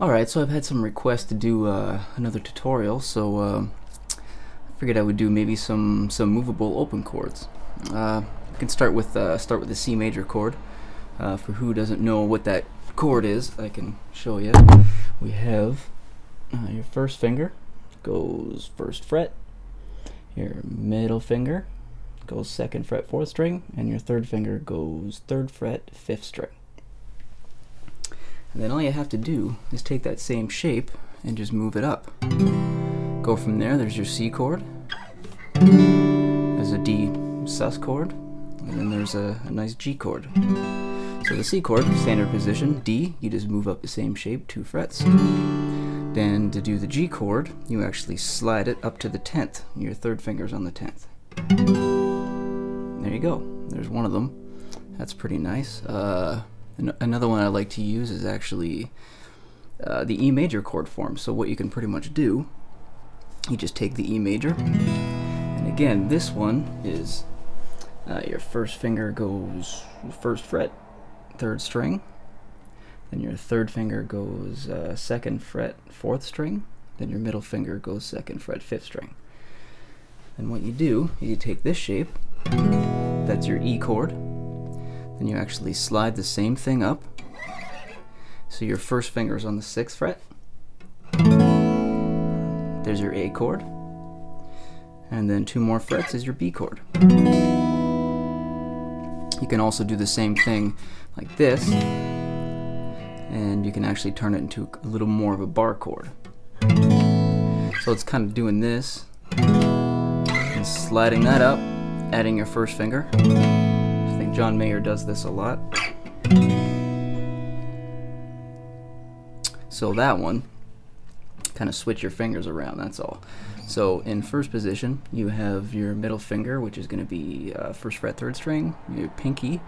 Alright, so I've had some requests to do another tutorial, so I figured I would do maybe some movable open chords. We can start with the C major chord. For who doesn't know what that chord is, I can show you. We have your first finger goes first fret, your middle finger goes second fret fourth string, and your third finger goes third fret fifth string. And then all you have to do is take that same shape and just move it up. Go from there, there's your C chord, there's a D sus chord, and then there's a nice G chord. So the C chord, standard position, D, you just move up the same shape, 2 frets. Then to do the G chord, you actually slide it up to the 10th, your third finger's on the 10th. There you go, there's one of them. That's pretty nice. Another one I like to use is actually the E major chord form. So what you can pretty much do, you just take the E major, and again this one is your first finger goes first fret third string, then your third finger goes second fret fourth string, then your middle finger goes second fret fifth string. And what you do, you take this shape, that's your E chord. Then you actually slide the same thing up. So your first finger is on the 6th fret. There's your A chord. And then 2 more frets is your B chord. You can also do the same thing like this, and you can actually turn it into a little more of a bar chord. So it's kind of doing this, and sliding that up, adding your first finger. I think John Mayer does this a lot. So that one, kind of switch your fingers around, that's all. So in first position, you have your middle finger, which is going to be first fret third string, your pinky,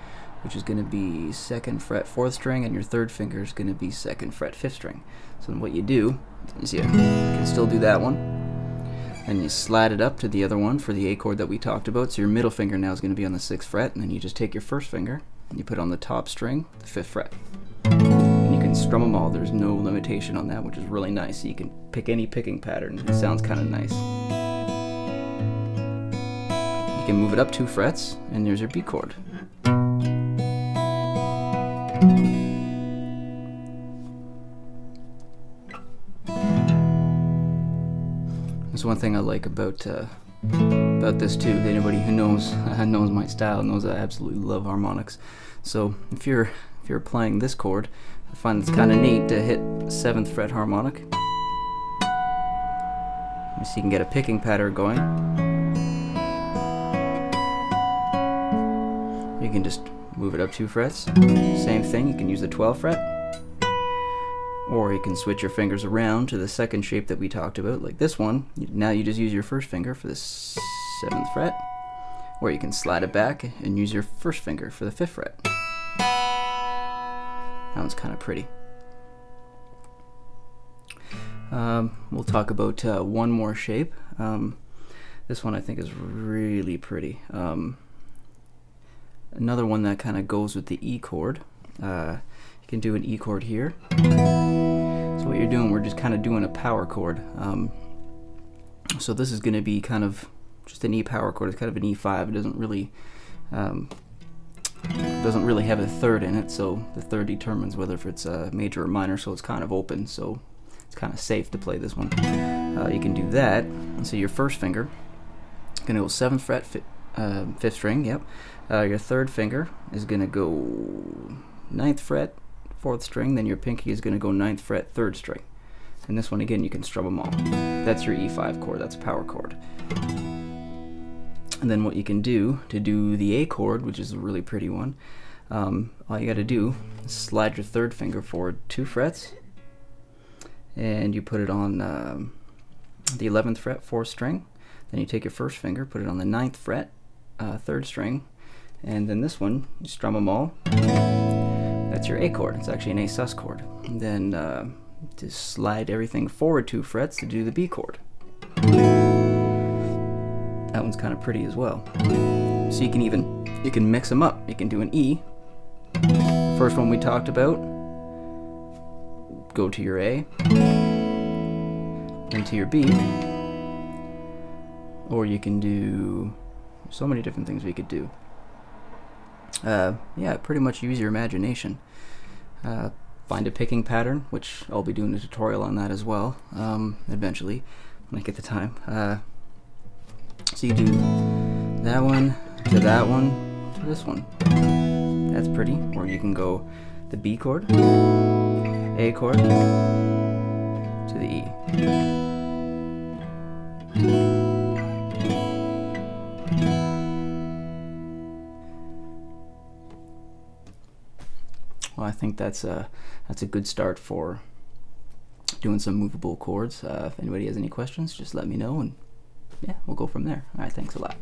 which is going to be second fret fourth string, and your third finger is going to be second fret fifth string. So then what you do is you can still do that one, and you slide it up to the other one for the A chord that we talked about. So your middle finger now is going to be on the 6th fret, and then you just take your first finger and you put it on the top string, the 5th fret. And you can strum them all. There's no limitation on that, which is really nice. You can pick any picking pattern. It sounds kind of nice. You can move it up 2 frets, and there's your B chord. That's one thing I like about this too. Anybody who knows my style knows I absolutely love harmonics. So if you're playing this chord, I find it's kind of neat to hit 7th fret harmonic. So you can get a picking pattern going. You can just move it up 2 frets. Same thing. You can use the 12th fret. Or you can switch your fingers around to the second shape that we talked about, like this one. Now you just use your first finger for the 7th fret, or you can slide it back and use your first finger for the 5th fret. That one's kind of pretty. We'll talk about one more shape. This one I think is really pretty. Another one that kind of goes with the E chord. You can do an E chord here. So what you're doing, we're just kind of doing a power chord. So this is going to be kind of just an E power chord. It's kind of an E5. It doesn't really have a third in it, so the third determines whether if it's a major or minor. So it's kind of open. So it's kind of safe to play this one. You can do that. And so your first finger is going to go 7th fret, 5th string. Yep. Your third finger is going to go 9th fret, 4th string, then your pinky is going to go 9th fret, 3rd string. And this one again, you can strum them all. That's your E5 chord, that's a power chord. And then what you can do to do the A chord, which is a really pretty one, all you got to do is slide your third finger forward 2 frets, and you put it on the 11th fret, 4th string. Then you take your first finger, put it on the 9th fret, 3rd string, and then this one, you strum them all. That's your A chord. It's actually an A sus chord. And then just slide everything forward 2 frets to do the B chord. That one's kind of pretty as well. So you can mix them up. You can do an E. The first one we talked about go to your A, then to your B, or you can do so many different things we could do. Yeah, pretty much use your imagination. Find a picking pattern, which I'll be doing a tutorial on that as well, eventually, when I get the time. So you do that one, to this one. That's pretty. Or you can go the B chord, A chord, to the E. Well, I think that's a good start for doing some movable chords. If anybody has any questions, just let me know, and yeah, we'll go from there. All right, thanks a lot.